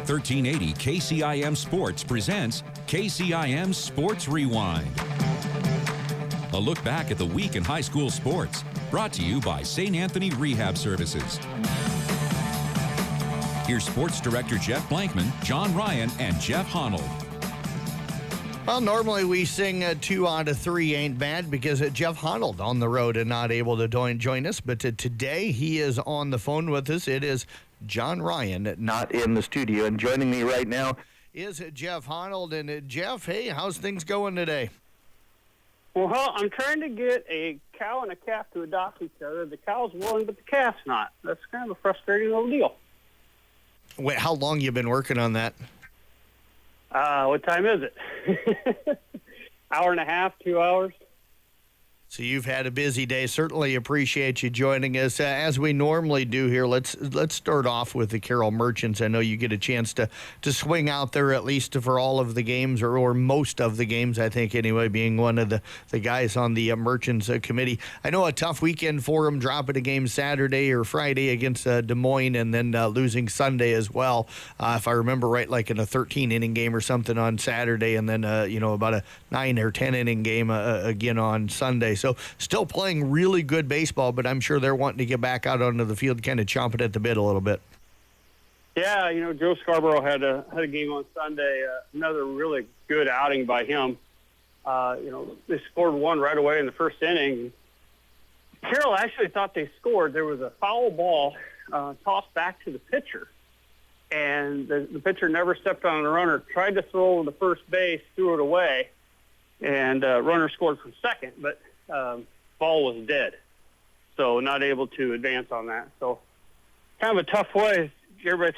1380 KCIM Sports presents KCIM Sports Rewind. A look back at the week in high school sports, brought to you by St. Anthony Rehab Services. Here's Sports Director Jeff Blankman, John Ryan, and Jeff Honnold. Well, normally we sing 2 out of 3 ain't bad because Jeff Honnold on the road and not able to join us. But today he is on the phone with us. It is John Ryan, not in the studio. And joining me right now is Jeff Honnold. And Jeff, hey, how's things going today? Well, I'm trying to get a cow and a calf to adopt each other. The cow's willing, but the calf's not. That's kind of a frustrating little deal. Wait, how long you been working on that? What time is it? Hour and a half, 2 hours. So you've had a busy day. Certainly appreciate you joining us. As we normally do here, let's start off with the Carroll Merchants. I know you get a chance to swing out there at least for all of the games or most of the games, I think, anyway, being one of the guys on the Merchants committee. I know a tough weekend for them, dropping a game Saturday or Friday against Des Moines and then losing Sunday as well. If I remember right, like in a 13-inning game or something on Saturday and then, about a 9 or 10-inning game again on Sunday. So still playing really good baseball, but I'm sure they're wanting to get back out onto the field, kind of chomping at the bit a little bit. Yeah, Joe Scarborough had a game on Sunday, another really good outing by him. They scored one right away in the first inning. Carroll actually thought they scored. There was a foul ball tossed back to the pitcher, and the pitcher never stepped on the runner, tried to throw over the first base, threw it away, and runner scored from second, but ball was dead, so not able to advance on that. So kind of a tough way. Everybody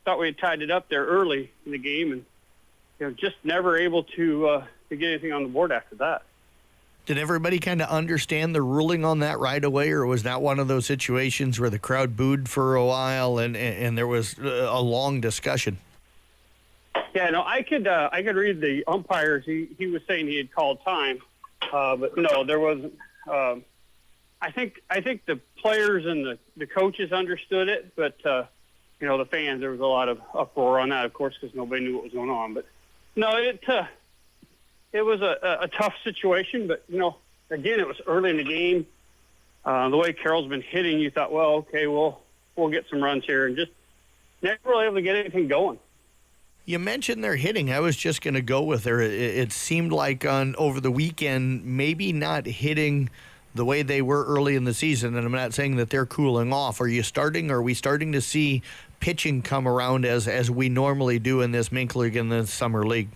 thought we had tied it up there early in the game, and just never able to get anything on the board after that. Did everybody kind of understand the ruling on that right away, or was that one of those situations where the crowd booed for a while and there was a long discussion? Yeah, no, I could read the umpires. He was saying he had called time, but no, there wasn't. I think the players and the coaches understood it, but the fans, there was a lot of uproar on that, of course, because nobody knew what was going on. But no, it was a tough situation. But again, it was early in the game. The way Carroll's been hitting, you thought, well, okay, we'll get some runs here, and just never really able to get anything going. You mentioned their hitting. I was just going to go with her. It seemed like over the weekend, maybe not hitting the way they were early in the season, and I'm not saying that they're cooling off. Are we starting to see pitching come around as we normally do in this Mink League and the Summer League?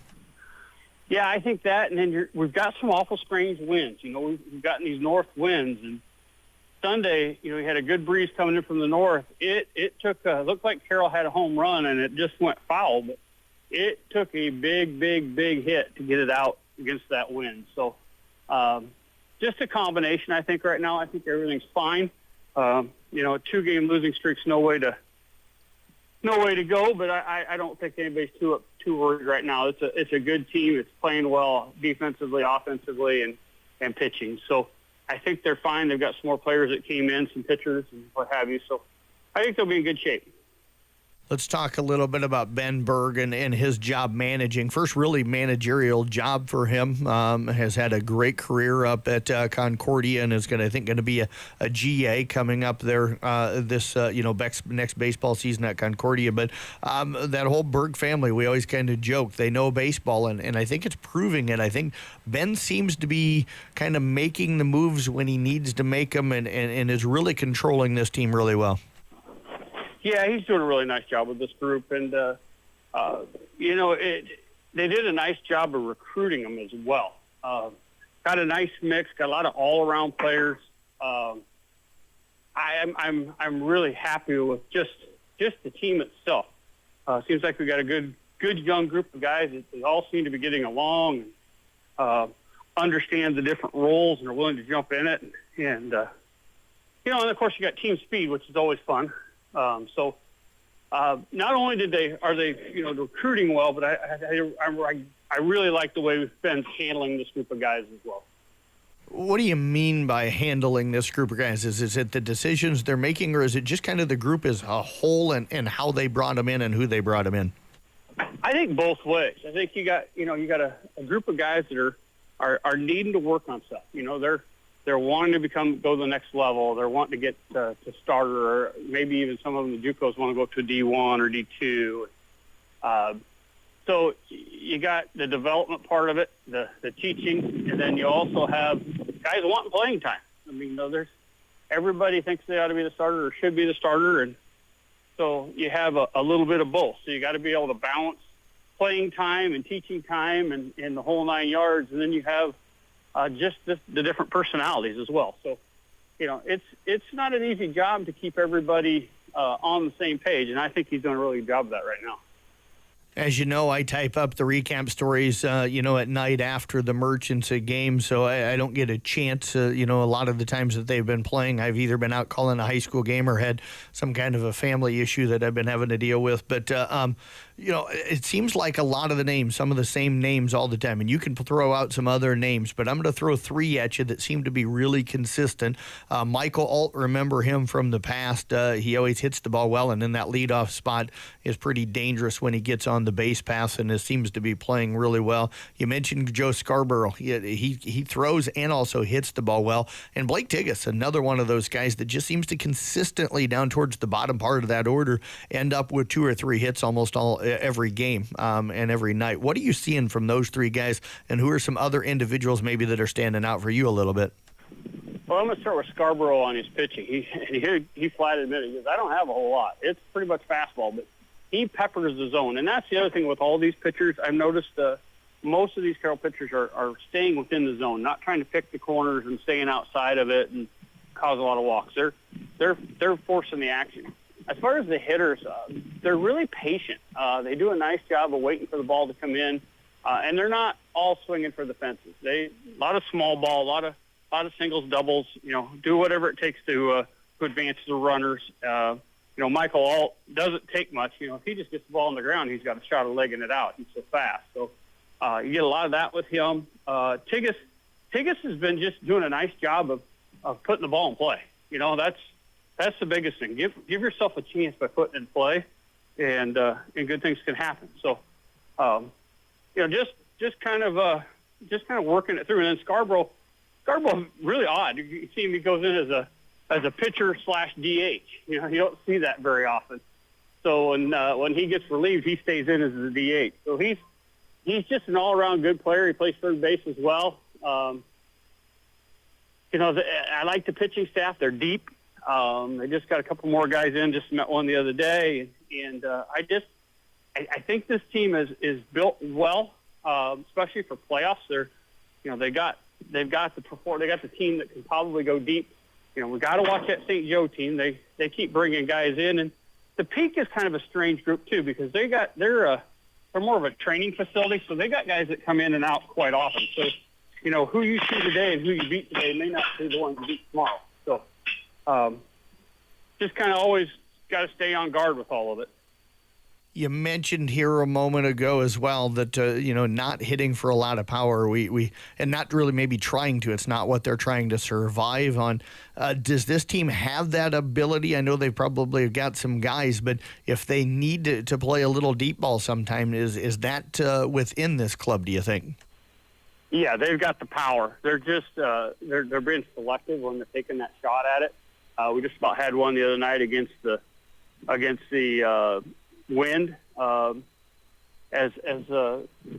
Yeah, I think that, and then we've got some awful strange winds. We've gotten these north winds, and Sunday, we had a good breeze coming in from the north. It looked like Carroll had a home run, and it just went foul, but it took a big, big, big hit to get it out against that wind. So just a combination, I think, right now. I think everything's fine. A 2-game losing streak's no way to go, but I don't think anybody's too worried right now. It's a good team. It's playing well defensively, offensively, and pitching. So I think they're fine. They've got some more players that came in, some pitchers and what have you. So I think they'll be in good shape. Let's talk a little bit about Ben Berg and his job managing. First really managerial job for him. Has had a great career up at Concordia and is going to be a GA coming up there this next baseball season at Concordia. But that whole Berg family, we always kind of joke, they know baseball, and I think it's proving it. I think Ben seems to be kind of making the moves when he needs to make them and is really controlling this team really well. Yeah, he's doing a really nice job with this group, and they did a nice job of recruiting them as well. Got a nice mix, got a lot of all-around players. I'm really happy with just the team itself. Seems like we got a good young group of guys that they all seem to be getting along and understand the different roles and are willing to jump in it. And of course you got team speed, which is always fun. So not only are they recruiting well, but I really like the way Ben's handling this group of guys as well. What do you mean by handling this group of guys? Is it the decisions they're making, or is it just kind of the group as a whole and how they brought them in and who they brought them in? I think both ways. I think you got a group of guys that are needing to work on stuff. They're wanting to go to the next level. They're wanting to get to starter, or maybe even some of them, the JUCOs, want to go up to D1 or D2. So you got the development part of it, the teaching, and then you also have guys wanting playing time. I mean, everybody thinks they ought to be the starter or should be the starter, and so you have a little bit of both. So you got to be able to balance playing time and teaching time and the whole 9 yards, and then you have just the different personalities as well. So, it's not an easy job to keep everybody on the same page, and I think he's doing a really good job of that right now. As you know, I type up the recap stories, at night after the Merchants game, so I don't get a chance. A lot of the times that they've been playing, I've either been out calling a high school game or had some kind of a family issue that I've been having to deal with. But, it seems like a lot of the names, some of the same names all the time. And you can throw out some other names, but I'm going to throw three at you that seem to be really consistent. Michael Alt, remember him from the past. He always hits the ball well, and in that leadoff spot is pretty dangerous when he gets on the base pass, and seems to be playing really well. You mentioned Joe Scarborough. He throws and also hits the ball well. And Blake Tigas, another one of those guys that just seems to consistently down towards the bottom part of that order end up with 2 or 3 hits almost every game and every night. What are you seeing from those three guys, and who are some other individuals maybe that are standing out for you a little bit? Well, I'm going to start with Scarborough on his pitching. He flat admitted, he goes, I don't have a whole lot. It's pretty much fastball, but he peppers the zone. And that's the other thing with all these pitchers. I've noticed most of these Carroll pitchers are staying within the zone, not trying to pick the corners and staying outside of it and cause a lot of walks. They're forcing the action. As far as the hitters, they're really patient. They do a nice job of waiting for the ball to come in, and they're not all swinging for the fences. A lot of small ball, a lot of singles, doubles. Do whatever it takes to advance the runners. Michael Alt doesn't take much. If he just gets the ball on the ground, he's got a shot of legging it out. He's so fast. So you get a lot of that with him. Tigas has been just doing a nice job of putting the ball in play. That's the biggest thing. Give yourself a chance by putting it in play, and good things can happen. So, just kind of working it through. And then Scarborough really odd. You see him, he goes in as a pitcher / DH. You don't see that very often. So when he gets relieved, he stays in as a DH. So he's just an all-around good player. He plays third base as well. I like the pitching staff. They're deep. They just got a couple more guys in. Just met one the other day, and I think this team is built well, especially for playoffs. They've got the team that can probably go deep. We got to watch that St. Joe team. They keep bringing guys in, and the Peak is kind of a strange group too, because they're more of a training facility, so they got guys that come in and out quite often. So who you see today and who you beat today may not be the ones you beat tomorrow. So just kind of always got to stay on guard with all of it. You mentioned here a moment ago as well that, not hitting for a lot of power, and not really maybe trying to. It's not what they're trying to survive on. Does this team have that ability? I know they probably have got some guys, but if they need to play a little deep ball sometime, is that within this club, do you think? Yeah, they've got the power. They're just they're being selective when they're taking that shot at it. We just about had one the other night against the Wind. As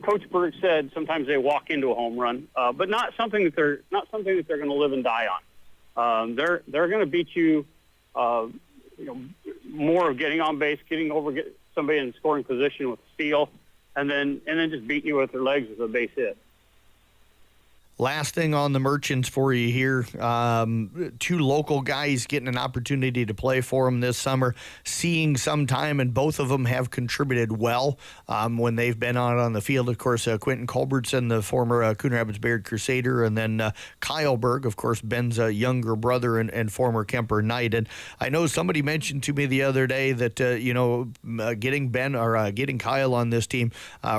Coach Berg said, sometimes they walk into a home run, but not something that they're going to live and die on. They're going to beat you, more of getting on base, get somebody in scoring position with a steal, and then just beating you with their legs as a base hit. Last thing on the Merchants for you here, 2 local guys getting an opportunity to play for them this summer, seeing some time, and both of them have contributed well when they've been out on the field. Of course, Quentin Culbertson, the former Coon Rapids Bayard Crusader, and then Kyle Berg, of course, Ben's younger brother and former Kemper Knight. And I know somebody mentioned to me the other day that, getting Kyle on this team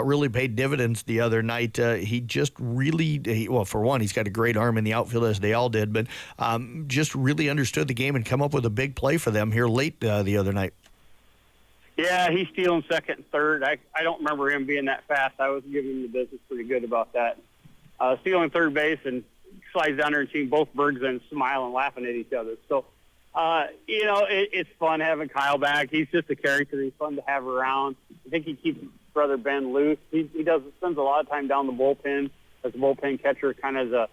really paid dividends the other night. He just really, for one, he's got a great arm in the outfield, as they all did, but just really understood the game and come up with a big play for them here late the other night. Yeah, he's stealing second and third. I don't remember him being that fast. I was giving him the business pretty good about that. Stealing third base and slides down there and seeing both Bergson smiling, laughing at each other. So, it's fun having Kyle back. He's just a character. He's fun to have around. I think he keeps brother Ben loose. He spends a lot of time down the bullpen as a bullpen catcher, kind of as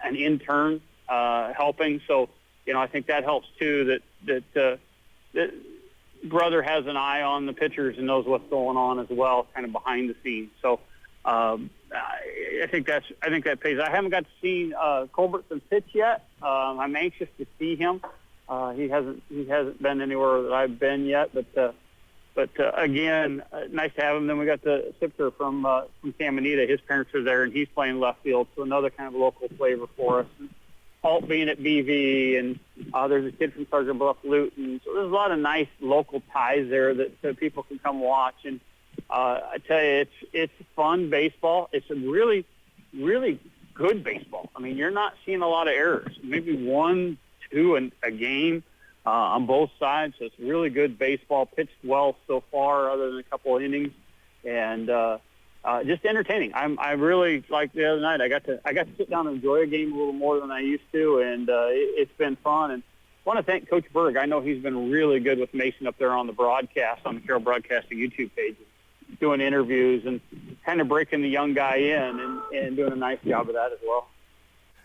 an intern helping. So, I think that helps too. That brother has an eye on the pitchers and knows what's going on as well, kind of behind the scenes. So, I think that pays. I haven't got to see Culbertson pitch yet. I'm anxious to see him. He hasn't been anywhere that I've been yet, but again, nice to have him. Then we got the Sipker from Caminita. His parents are there, and he's playing left field, so another kind of local flavor for us. And Alt being at BV, and there's a kid from Sergeant Bluff Luton. So there's a lot of nice local ties there that people can come watch. And I tell you, it's fun baseball. It's a really, really good baseball. I mean, you're not seeing a lot of errors. Maybe 1, 2 a game on both sides. So it's really good baseball. Pitched well so far, other than a couple of innings, and just entertaining. I really like the other night. I got to sit down and enjoy a game a little more than I used to, and it's been fun. And I want to thank Coach Berg. I know he's been really good with Mason up there on the broadcast, on the Carroll Broadcasting YouTube page, doing interviews and kind of breaking the young guy in and doing a nice job of that as well.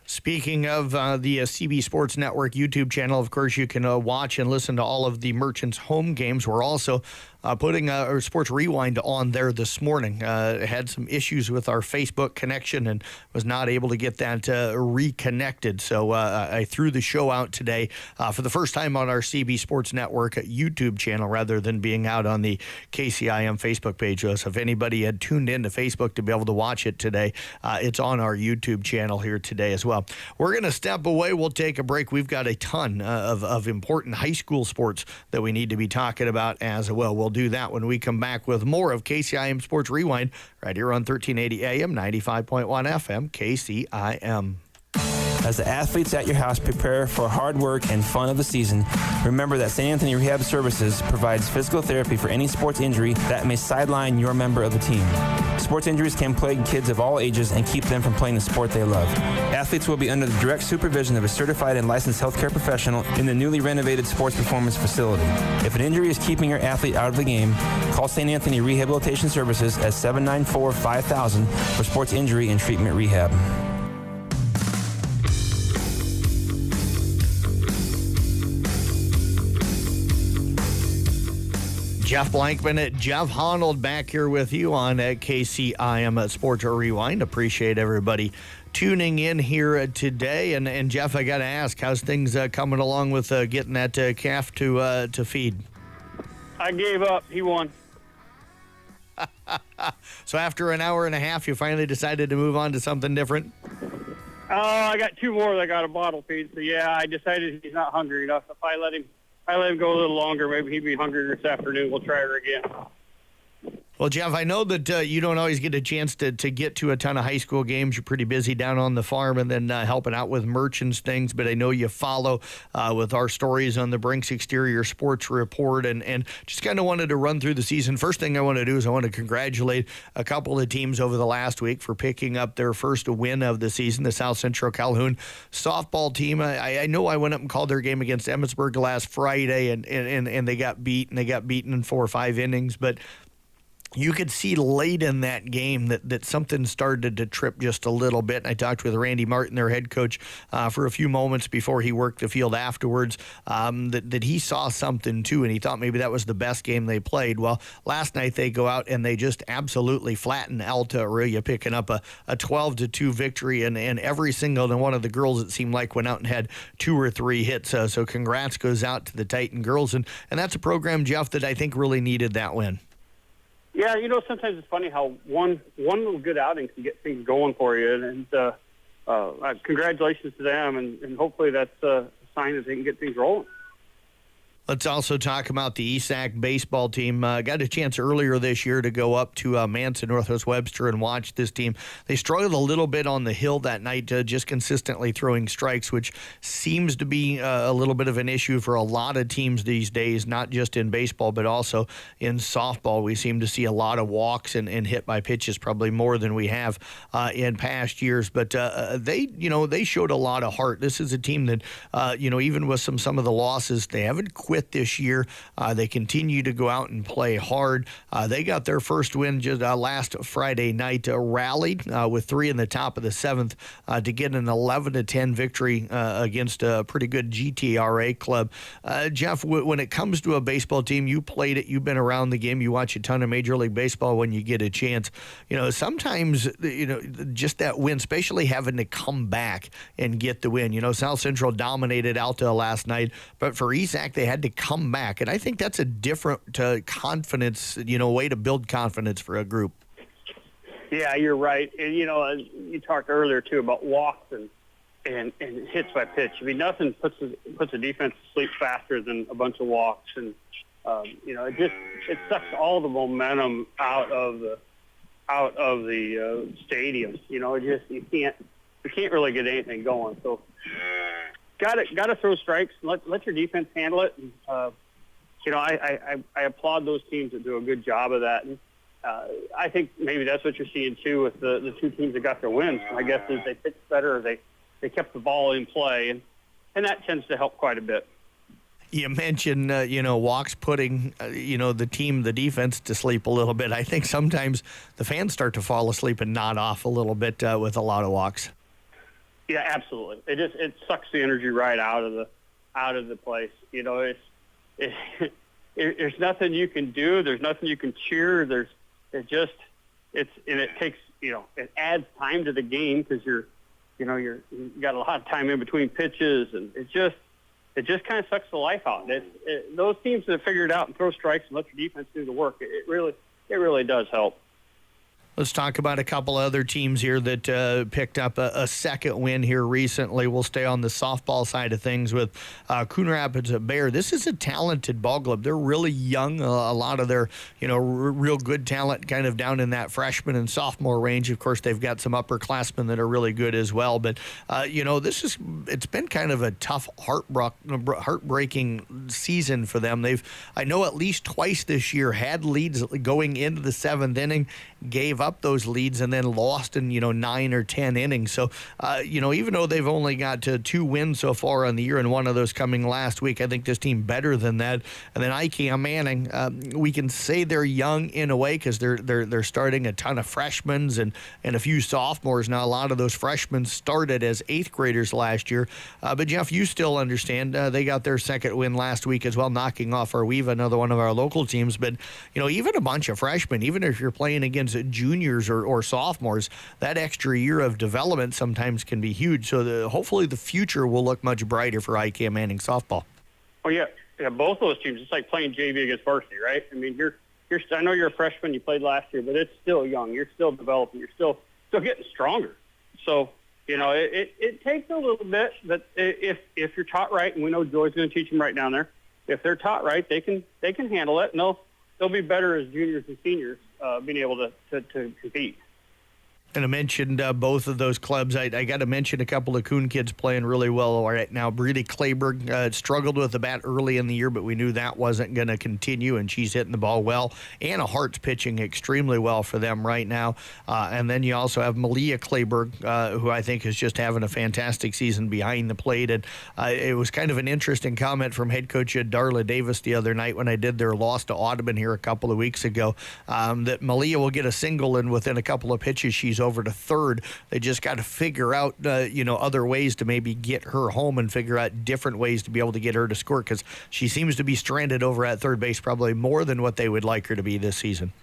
Speaking of the CB Sports Network YouTube channel, of course, you can watch and listen to all of the Merchants home games. We're also putting our Sports Rewind on there this morning. Had some issues with our Facebook connection and was not able to get that reconnected. So I threw the show out today for the first time on our CB Sports Network YouTube channel rather than being out on the KCIM Facebook page. So if anybody had tuned in to Facebook to be able to watch it today, it's on our YouTube channel here today as well. We're going to step away. We'll take a break. We've got a ton of important high school sports that we need to be talking about as well. We'll do that when we come back with more of KCIM Sports Rewind right here on 1380 AM, 95.1 FM, KCIM. As the athletes at your house prepare for hard work and fun of the season, remember that St. Anthony Rehab Services provides physical therapy for any sports injury that may sideline your member of the team. Sports injuries can plague kids of all ages and keep them from playing the sport they love. Athletes will be under the direct supervision of a certified and licensed healthcare professional in the newly renovated sports performance facility. If an injury is keeping your athlete out of the game, call St. Anthony Rehabilitation Services at 794-5000 for sports injury and treatment rehab. Jeff Blankman, Jeff Honnold back here with you on KCIM Sports Rewind. Appreciate everybody tuning in here today. And Jeff, I got to ask, how's things coming along with getting that calf to feed? I gave up. He won. So after an hour and a half, you finally decided to move on to something different? Oh, I got 2 more that got a bottle feed. So, yeah, I decided he's not hungry enough. If I let him go a little longer, maybe he'd be hungry this afternoon. We'll try her again. Well, Jeff, I know that you don't always get a chance to get to a ton of high school games. You're pretty busy down on the farm and then helping out with Merchants things, but I know you follow with our stories on the Brinks Exterior Sports Report and just kind of wanted to run through the season. First thing I want to do is I want to congratulate a couple of teams over the last week for picking up their first win of the season, the South Central Calhoun softball team. I know I went up and called their game against Emmitsburg last Friday, and they got beat, and they got beaten in 4 or 5 innings, but you could see late in that game that something started to trip just a little bit. I talked with Randy Martin, their head coach, for a few moments before he worked the field afterwards, that he saw something too, and he thought maybe that was the best game they played. Well, last night they go out and they just absolutely flatten Alta Aurelia, picking up a 12-2 victory, and every single one of the girls, it seemed like, went out and had 2 or 3 hits. So congrats goes out to the Titan girls, and that's a program, Jeff, that I think really needed that win. Yeah, sometimes it's funny how one little good outing can get things going for you, and congratulations to them, and hopefully that's a sign that they can get things rolling. Let's also talk about the ESAC baseball team. Got a chance earlier this year to go up to Manson, Northwest Webster, and watch this team. They struggled a little bit on the hill that night, just consistently throwing strikes, which seems to be a little bit of an issue for a lot of teams these days, not just in baseball, but also in softball. We seem to see a lot of walks and hit by pitches, probably more than we have in past years. But they showed a lot of heart. This is a team that, even with some of the losses, they haven't quit this year. They continue to go out and play hard. They got their first win just last Friday night, rallied with 3 in the top of the 7th to get an 11-10 victory against a pretty good GTRA club. Jeff, when it comes to a baseball team, you played it, you've been around the game, you watch a ton of Major League Baseball when you get a chance. Sometimes, just that win, especially having to come back and get the win. South Central dominated Alta last night, but for ESAC, they had to come back. And I think that's a different confidence, way to build confidence for a group. Yeah, you're right. And, you talked earlier, too, about walks and hits by pitch. I mean, nothing puts a defense to sleep faster than a bunch of walks. And, it sucks all the momentum out of the stadium. You can't really get anything going. So, got to throw strikes. Let your defense handle it. And, I applaud those teams that do a good job of that. And I think maybe that's what you're seeing too with the two teams that got their wins. I guess is they pitched better, they kept the ball in play, and that tends to help quite a bit. You mentioned, walks putting, the defense to sleep a little bit. I think sometimes the fans start to fall asleep and nod off a little bit with a lot of walks. Yeah, absolutely. It sucks the energy right out of the place. There's nothing you can do. There's nothing you can cheer. It takes, it adds time to the game because you got a lot of time in between pitches, and it just kind of sucks the life out. Those teams that figure it out and throw strikes and let your defense do the work, it really does help. Let's talk about a couple other teams here that picked up a second win here recently. We'll stay on the softball side of things with Coon Rapids Bear. This is a talented ball club. They're really young. A lot of their, real good talent kind of down in that freshman and sophomore range. Of course, they've got some upperclassmen that are really good as well. But, it's been kind of a tough, heartbreaking season for them. I know at least twice this year, had leads going into the 7th inning, gave up those leads and then lost in 9 or 10 innings. So even though they've only got 2 wins so far on the year and one of those coming last week, I think this team better than that. And then IKM Manning, we can say they're young in a way because they're starting a ton of freshmen and a few sophomores. Now a lot of those freshmen started as 8th graders last year, but Jeff, you still understand they got their second win last week as well, knocking off Arweva, another one of our local teams. But even a bunch of freshmen, even if you're playing against juniors or sophomores, that extra year of development sometimes can be huge. So hopefully the future will look much brighter for IKM Manning softball. Oh yeah, both those teams. It's like playing JV against varsity, right? I mean, I know you're a freshman. You played last year, but it's still young. You're still developing. You're still getting stronger. So it takes a little bit, but if you're taught right, and we know Joy's going to teach them right down there. If they're taught right, they can handle it, and they'll be better as juniors and seniors, being able to compete. And I mentioned both of those clubs. I got to mention a couple of Coon kids playing really well right now. Brady Clayberg struggled with the bat early in the year, but we knew that wasn't going to continue, and she's hitting the ball well. Anna Hart's pitching extremely well for them right now. And then you also have Malia Clayberg, who I think is just having a fantastic season behind the plate. And it was kind of an interesting comment from head coach Darla Davis the other night when I did their loss to Audubon here a couple of weeks ago, that Malia will get a single, and within a couple of pitches, she's over to third. They just got to figure out, other ways to maybe get her home and figure out different ways to be able to get her to score, because she seems to be stranded over at third base probably more than what they would like her to be this season.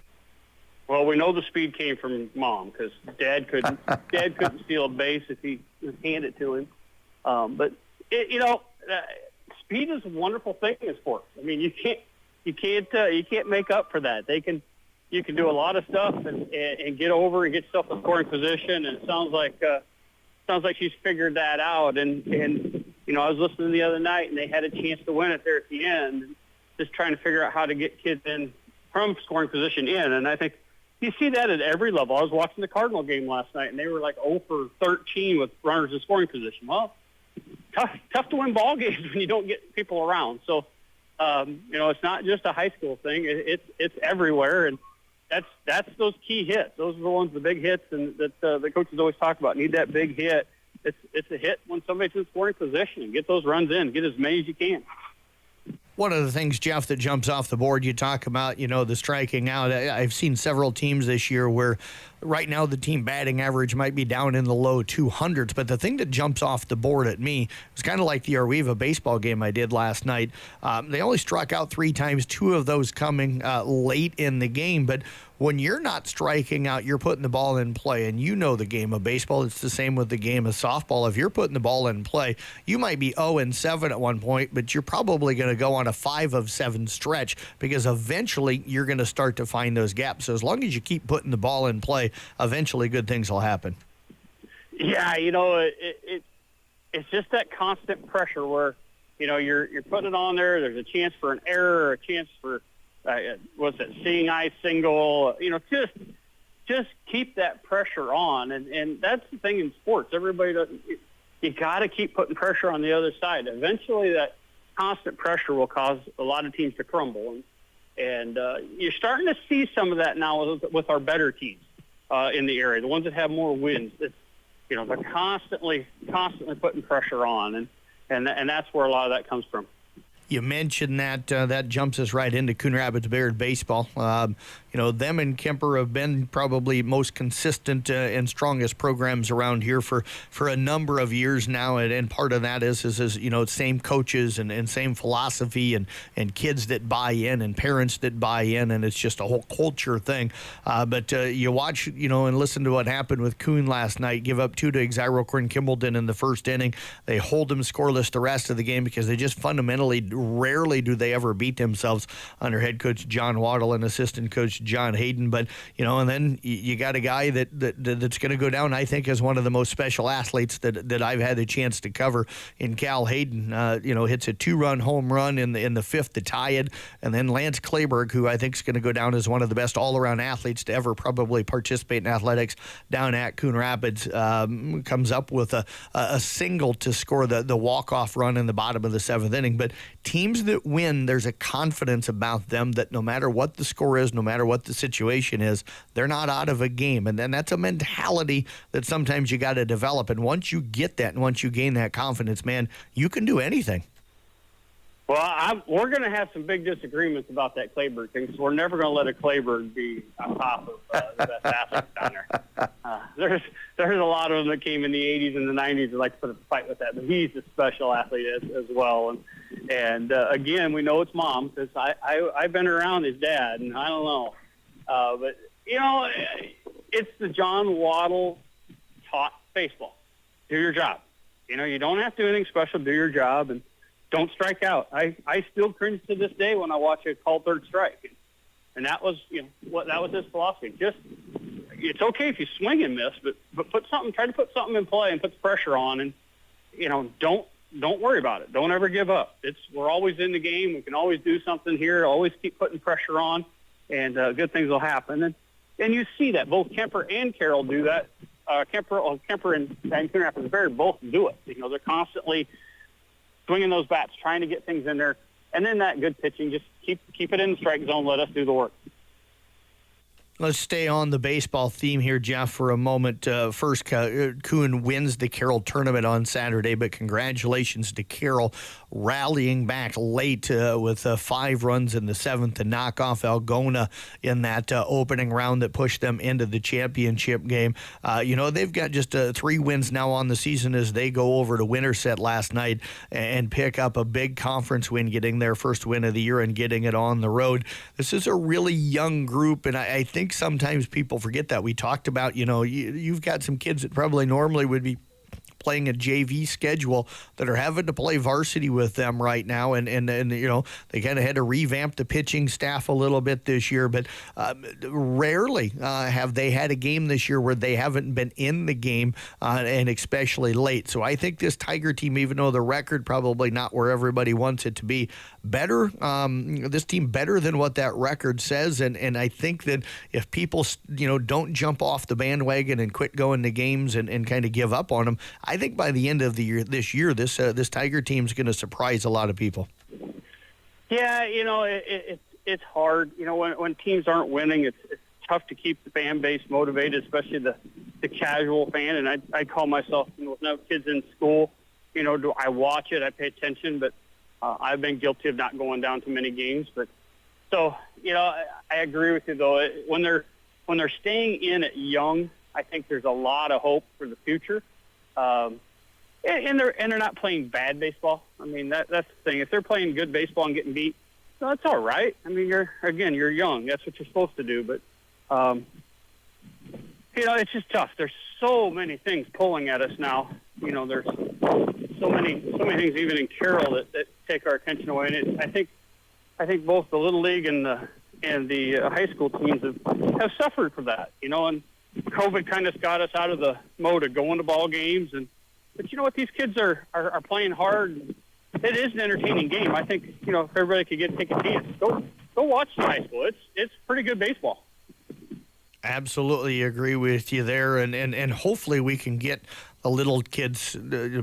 Well, we know the speed came from Mom because Dad couldn't steal a base if he handed it to him. But speed is a wonderful thing in sports. I mean, you can't make up for that. You can do a lot of stuff and get over and get yourself in scoring position. And it sounds like she's figured that out. And I was listening the other night, and they had a chance to win it there at the end, just trying to figure out how to get kids in from scoring position in. And I think you see that at every level. I was watching the Cardinal game last night, and they were like 0 for 13 with runners in scoring position. Well, tough to win ball games when you don't get people around. So, it's not just a high school thing. It's everywhere, and that's those key hits. Those are the ones, the big hits, and that the coaches always talk about. Need that big hit. It's a hit when somebody's in scoring position. Get those runs in. Get as many as you can. One of the things, Jeff, that jumps off the board, you talk about, the striking out. I've seen several teams this year where right now the team batting average might be down in the low 200s, but the thing that jumps off the board at me is kind of like the Arweva baseball game I did last night. They only struck out 3 times, 2 of those coming late in the game, but when you're not striking out, you're putting the ball in play, and the game of baseball. It's the same with the game of softball. If you're putting the ball in play, you might be 0-7 at one point, but you're probably going to go on a 5 of 7 stretch because eventually you're going to start to find those gaps. So as long as you keep putting the ball in play, eventually good things will happen. Yeah, it's just that constant pressure where, you're putting it on there. There's a chance for an error or a chance for seeing eye single, just keep that pressure on. And that's the thing in sports. You got to keep putting pressure on the other side. Eventually that constant pressure will cause a lot of teams to crumble. And you're starting to see some of that now with our better teams in the area, the ones that have more wins. They're constantly putting pressure on. And that's where a lot of that comes from. You mentioned that jumps us right into Coon Rapids Bayard baseball. Them and Kemper have been probably most consistent and strongest programs around here for a number of years now, and part of that is same coaches and same philosophy and kids that buy in and parents that buy in, and it's just a whole culture thing. But you watch and listen to what happened with Coon last night. Give up 2 to Xyrocorn Kimballton in the first inning. They hold them scoreless the rest of the game because they just fundamentally rarely do they ever beat themselves under head coach John Waddle and assistant coach John Hayden. But and then you got a guy that's going to go down, I think, as one of the most special athletes that I've had the chance to cover in Cal Hayden. Hits a 2-run home run in the 5th to tie it, and then Lance Clayberg, who I think is going to go down as one of the best all-around athletes to ever probably participate in athletics down at Coon Rapids, comes up with a single to score the walk-off run in the bottom of the 7th inning. But teams that win, there's a confidence about them that no matter what the score is, no matter what the situation is, they're not out of a game. And then that's a mentality that sometimes you got to develop. And once you get that and once you gain that confidence, man, you can do anything. Well, we're going to have some big disagreements about that Clayberg thing, so we're never going to let a Clayberg be on top of the best athletes down there. There's a lot of them that came in the 80s and the 90s that like to put up a fight with that, but he's a special athlete as well. And again, we know it's mom because I've been around his dad, and I don't know. But, it's the John Waddle taught baseball. Do your job. You don't have to do anything special. Do your job and don't strike out. I still cringe to this day when I watch a called third strike. And that was, that was his philosophy. Just, it's okay if you swing and miss, but try to put something in play and put the pressure on, and, don't worry about it. Don't ever give up. We're always in the game. We can always do something here. Always keep putting pressure on, and good things will happen. And you see that both Kemper and Carroll do that. Kemper and Coon Rapids Bayard both do it. They're constantly swinging those bats, trying to get things in there, and then that good pitching. Just keep it in the strike zone. Let us do the work. Let's stay on the baseball theme here, Jeff, for a moment. First, Coon wins the Carroll tournament on Saturday, but congratulations to Carroll rallying back late with 5 runs in the 7th to knock off Algona in that opening round that pushed them into the championship game. They've got just 3 wins now on the season as they go over to Winterset last night and pick up a big conference win, getting their first win of the year and getting it on the road. This is a really young group, and I think sometimes people forget that. We talked about, you've got some kids that probably normally would be playing a JV schedule that are having to play varsity with them right now. And you know, they kind of had to revamp the pitching staff a little bit this year, but rarely have they had a game this year where they haven't been in the game, and especially late. So I think this Tiger team, even though the record probably not where everybody wants it to be, better, this team better than what that record says. And I think that if people, you know, don't jump off the bandwagon and quit going to games and kind of give up on them, I think by the end of the year, this Tiger team is going to surprise a lot of people. Yeah, you know, it's hard. You know, when teams aren't winning, it's tough to keep the fan base motivated, especially the casual fan. And I call myself, you know, with no kids in school, you know, do I watch it? I pay attention, but I've been guilty of not going down to many games. But so, you know, I agree with you though. When they're staying in at young, I think there's a lot of hope for the future. And they're not playing bad baseball. I mean, that's the thing. If they're playing good baseball and getting beat, no, that's all right. I mean, you're young. That's what you're supposed to do. But you know, it's just tough. There's so many things pulling at us now. You know, there's so many things even in Carroll that take our attention away. And I think both the Little League and the high school teams have suffered for that. You know, and COVID kind of got us out of the mode of going to ball games. But you know what? These kids are playing hard. It is an entertaining game. I think, you know, if everybody could take a chance, go watch the high school. It's pretty good baseball. Absolutely agree with you there, and hopefully we can get the little kids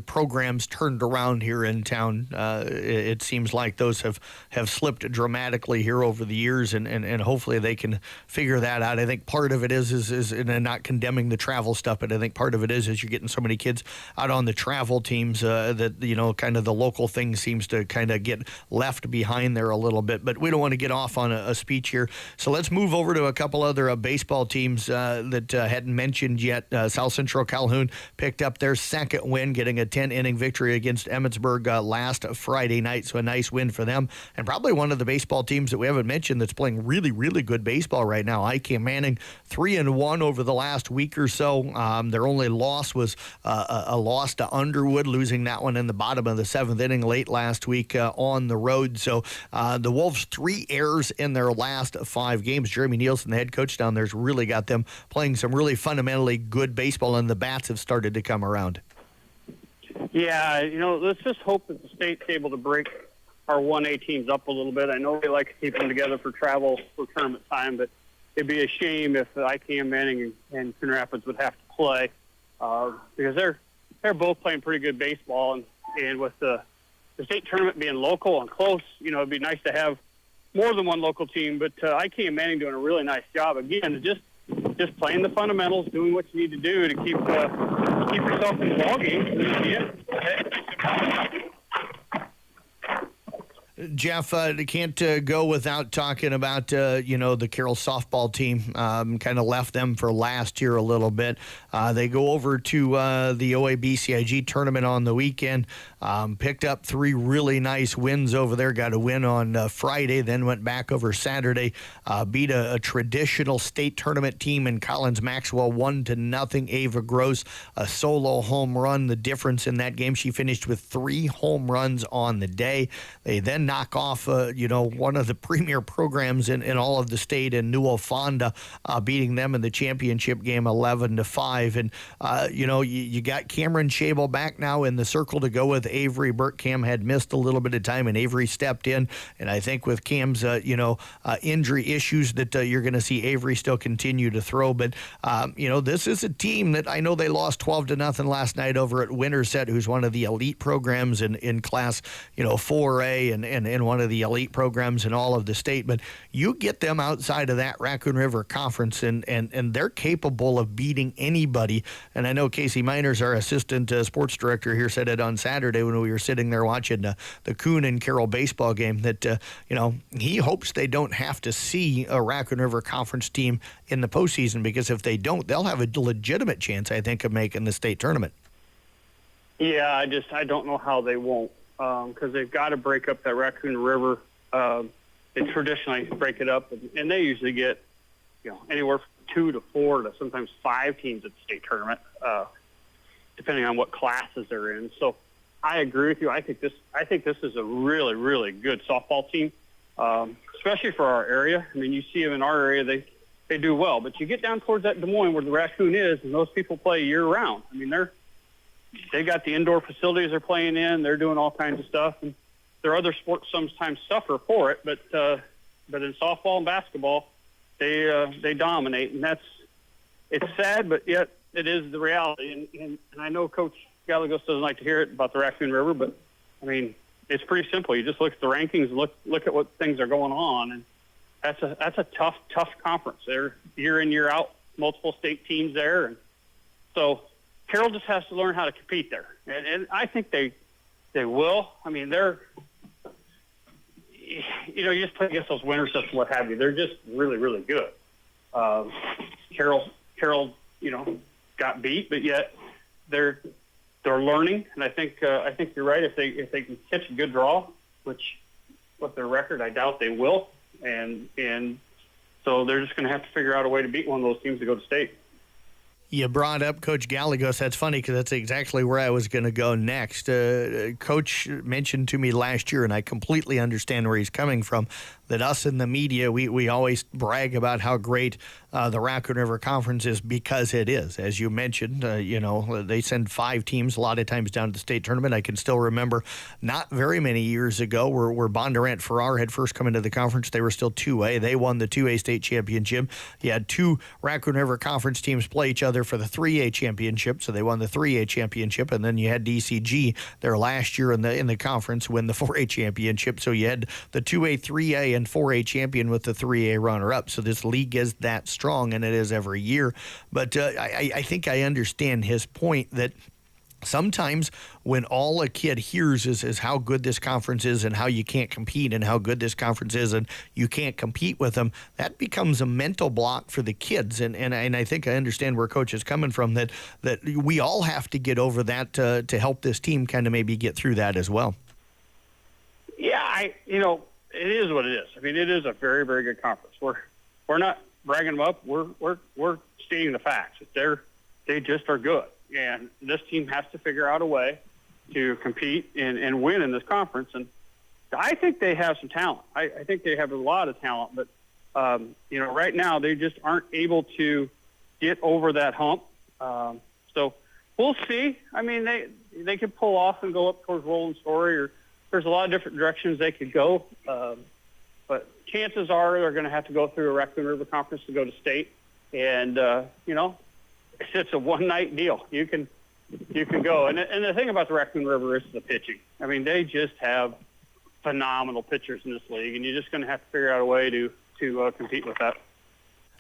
programs turned around here in town. It seems like those have slipped dramatically here over the years, and hopefully they can figure that out. I think part of it is and not condemning the travel stuff, but I think part of it is you're getting so many kids out on the travel teams that, you know, kind of the local thing seems to kind of get left behind there a little bit. But we don't want to get off on a speech here. So let's move over to a couple other baseball teams that hadn't mentioned yet. South Central Calhoun picked up their second win, getting a 10-inning victory against Emmetsburg last Friday night. So a nice win for them. And probably one of the baseball teams that we haven't mentioned that's playing really, really good baseball right now. ICAM Manning 3-1 over the last week or so. Their only loss was a loss to Underwood, losing that one in the bottom of the seventh inning late last week on the road. So the Wolves 3 errors in their last 5 games. Jeremy Nielsen, the head coach down there, has really got them playing some really fundamentally good baseball, and the bats have started to come around. Yeah, you know, let's just hope that the state's able to break our 1A teams up a little bit. I know they like to keep them together for travel for tournament time, but it'd be a shame if ICAM Manning and Coon Rapids would have to play because they're both playing pretty good baseball, and with the state tournament being local and close, you know, it'd be nice to have more than one local team. But ICAM Manning doing a really nice job again, just playing the fundamentals, doing what you need to do to keep yourself in the ball game. Jeff, can't go without talking about, the Carroll softball team. Kind of left them for last year a little bit. They go over to the OABCIG tournament on the weekend, picked up 3 really nice wins over there. Got a win on Friday, then went back over Saturday, beat a traditional state tournament team in Collins Maxwell 1-0. Ava Gross, a solo home run. The difference in that game, she finished with 3 home runs on the day. They then knock off, one of the premier programs in all of the state in Newell Fonda, beating them in the championship game 11-5. And, you got Cameron Shable back now in the circle to go with Avery. Burt Cam had missed a little bit of time, and Avery stepped in. And I think with Cam's, injury issues that you're going to see Avery still continue to throw. But, this is a team that I know they lost 12-0 last night over at Winterset, who's one of the elite programs in class, 4A and one of the elite programs in all of the state. But you get them outside of that Raccoon River Conference, and they're capable of beating anybody. And I know Casey Miners, our assistant sports director here, said it on Saturday when we were sitting there watching the Coon and Carroll baseball game that, he hopes they don't have to see a Raccoon River Conference team in the postseason, because if they don't, they'll have a legitimate chance, I think, of making the state tournament. Yeah, I don't know how they won't. Because they've got to break up that Raccoon River. They traditionally break it up, and they usually get, anywhere from 2 to 4 to sometimes 5 teams at the state tournament. depending on what classes they're in. So I agree with you. I think this is a really, really good softball team, especially for our area. I mean, you see them in our area, they do well. But you get down towards that Des Moines where the Raccoon is, and those people play year-round. I mean, they got the indoor facilities they're playing in. They're doing all kinds of stuff. And their other sports sometimes suffer for it, but in softball and basketball, they dominate, and it's sad, but yet it is the reality. And I know Coach Gallegos doesn't like to hear it about the Raccoon River, but I mean, it's pretty simple. You just look at the rankings and look at what things are going on, and that's a tough conference. They're year in, year out, multiple state teams there, and so Carroll just has to learn how to compete there, and I think they will. I mean, you just play against those winter sets and what have you. They're just really, really good. Carroll, got beat, but yet they're learning, and I think you're right. If they can catch a good draw, which with their record, I doubt they will, and so they're just going to have to figure out a way to beat one of those teams to go to state. You brought up Coach Gallegos. That's funny because that's exactly where I was going to go next. Coach mentioned to me last year, and I completely understand where he's coming from, that us in the media, we always brag about how great the Raccoon River Conference is because it is. As you mentioned, they send 5 teams a lot of times down to the state tournament. I can still remember not very many years ago where Bondurant Farrar had first come into the conference. They were still 2A. They won the 2A state championship. You had 2 Raccoon River Conference teams play each other for the 3A championship, so they won the 3A championship, and then you had DCG their last year in the conference win the 4A championship. So you had the 2A, 3A, and 4A champion with the 3A runner-up. So this league is that strong, and it is every year. But I think I understand his point that sometimes when all a kid hears is how good this conference is and how you can't compete and how good this conference is and you can't compete with them, that becomes a mental block for the kids. And I think I understand where Coach is coming from, that we all have to get over that to help this team kind of maybe get through that as well. Yeah, it is what it is. I mean, it is a very, very good conference. We're not bragging them up. We're stating the facts. They just are good. And this team has to figure out a way to compete and win in this conference. And I think they have some talent. I think they have a lot of talent. But, right now they just aren't able to get over that hump. So we'll see. I mean, they could pull off and go up towards Roland Story, or there's a lot of different directions they could go. But chances are they're going to have to go through a Raccoon River Conference to go to state. And, it's a one-night deal. You can go. And the thing about the Raccoon River is the pitching. I mean, they just have phenomenal pitchers in this league, and you're just going to have to figure out a way to compete with that.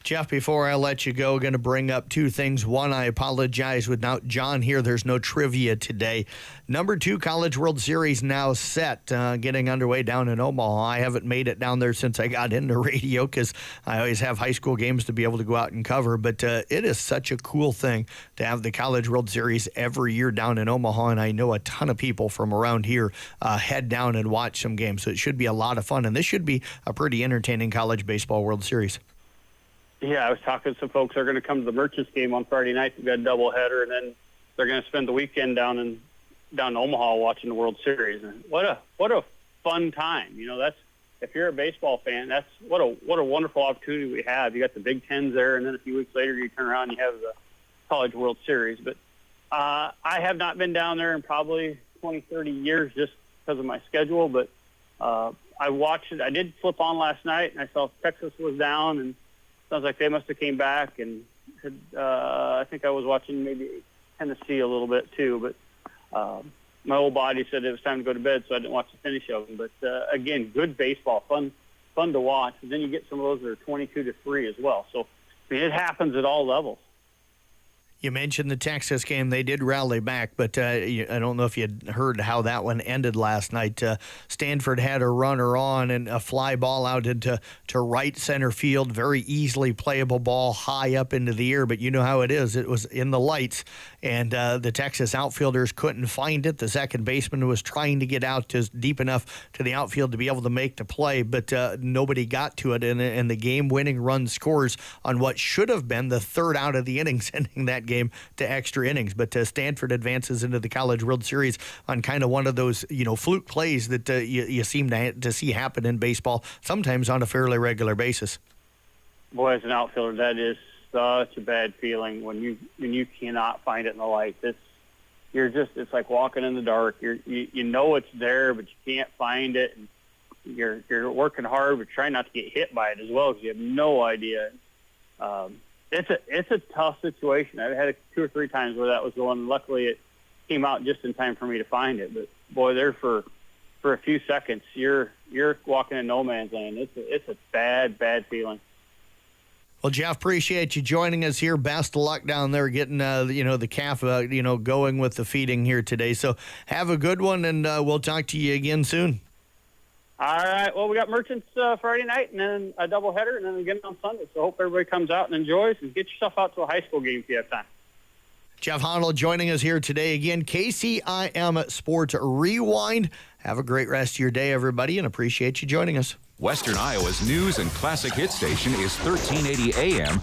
Jeff, before I let you go, going to bring up 2 things. One, I apologize without John here. There's no trivia today. Number 2, College World Series now set, getting underway down in Omaha. I haven't made it down there since I got into radio because I always have high school games to be able to go out and cover. But it is such a cool thing to have the College World Series every year down in Omaha, and I know a ton of people from around here head down and watch some games. So it should be a lot of fun, and this should be a pretty entertaining College Baseball World Series. Yeah, I was talking to some folks that are going to come to the Merchants game on Friday night. We've got a doubleheader, and then they're going to spend the weekend down in Omaha watching the World Series. And what a fun time! That's, if you're a baseball fan, that's what a wonderful opportunity we have. You got the Big Tens there, and then a few weeks later you turn around and you have the College World Series. But I have not been down there in probably 20, 30 years just because of my schedule. But I watched it. I did flip on last night, and I saw Texas was down, and sounds like they must have came back, and I think I was watching maybe Tennessee a little bit too. But my old body said it was time to go to bed, so I didn't watch the finish of them. But again, good baseball, fun to watch. And then you get some of those that are 22-3 as well. So I mean, it happens at all levels. You mentioned the Texas game. They did rally back, but I don't know if you heard how that one ended last night. Stanford had a runner on and a fly ball out into right center field. Very easily playable ball high up into the air, but you know how it is. It was in the lights, and the Texas outfielders couldn't find it. The second baseman was trying to get out just deep enough to the outfield to be able to make the play, but nobody got to it, and the game-winning run scores on what should have been the third out of the inning, sending that game game to extra innings. But Stanford advances into the College World Series on kind of one of those, fluke plays that you seem to see happen in baseball, sometimes on a fairly regular basis. Boy, as an outfielder, that is such a bad feeling when you cannot find it in the lights. It's like walking in the dark. You know it's there, but you can't find it. And you're working hard, but trying not to get hit by it as well because you have no idea. It's a tough situation. I've had it 2 or 3 times where that was going. And luckily, it came out just in time for me to find it. But boy, there for a few seconds, you're walking in no man's land. It's a bad feeling. Well, Jeff, appreciate you joining us here. Best of luck down there getting, the calf, going with the feeding here today. So have a good one, and we'll talk to you again soon. All right. Well, we got Merchants Friday night and then a doubleheader and then again on Sunday. So I hope everybody comes out and enjoys and get yourself out to a high school game if you have time. Jeff Honnold joining us here today again. KCIM Sports Rewind. Have a great rest of your day, everybody, and appreciate you joining us. Western Iowa's news and classic hit station is 1380 AM.